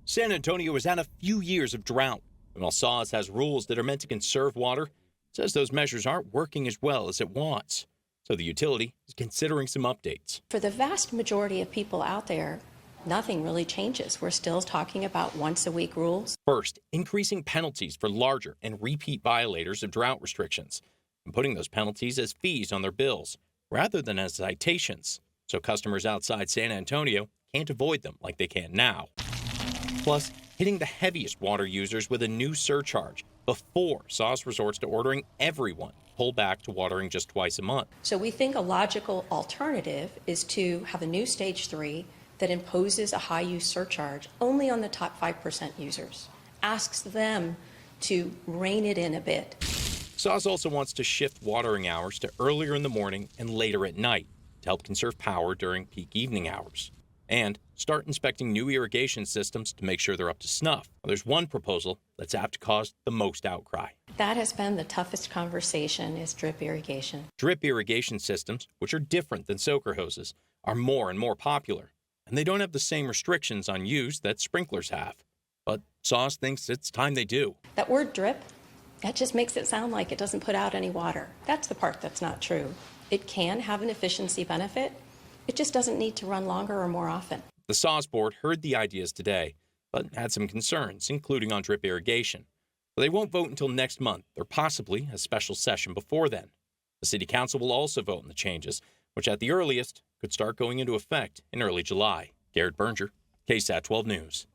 San Antonio has had a few years of drought, and while SAWS has rules that are meant to conserve water, it says those measures aren't working as well as it wants. So the utility is considering some updates. For the vast majority of people out there, nothing really changes. We're still talking about once-a-week rules. First, increasing penalties for larger and repeat violators of drought restrictions, and putting those penalties as fees on their bills, rather than as citations, so customers outside San Antonio can't avoid them like they can now. Plus, hitting the heaviest water users with a new surcharge before SAWS resorts to ordering everyone pull back to watering just twice a month. So we think a logical alternative is to have a new Stage 3 that imposes a high-use surcharge only on the top 5% users, asks them to rein it in a bit. SAWS also wants to shift watering hours to earlier in the morning and later at night to help conserve power during peak evening hours, and start inspecting new irrigation systems to make sure they're up to snuff. There's one proposal that's apt to cause the most outcry. That has been the toughest conversation, is drip irrigation. Drip irrigation systems, which are different than soaker hoses, are more and more popular, and they don't have the same restrictions on use that sprinklers have. But SAWS thinks it's time they do. That word drip, that just makes it sound like it doesn't put out any water. That's the part that's not true. It can have an efficiency benefit. It just doesn't need to run longer or more often. The SAWS board heard the ideas today, but had some concerns, including on drip irrigation. They won't vote until next month, or possibly a special session before then. The City Council will also vote on the changes, which at the earliest could start going into effect in early July. Garrett Berger, KSAT 12 News.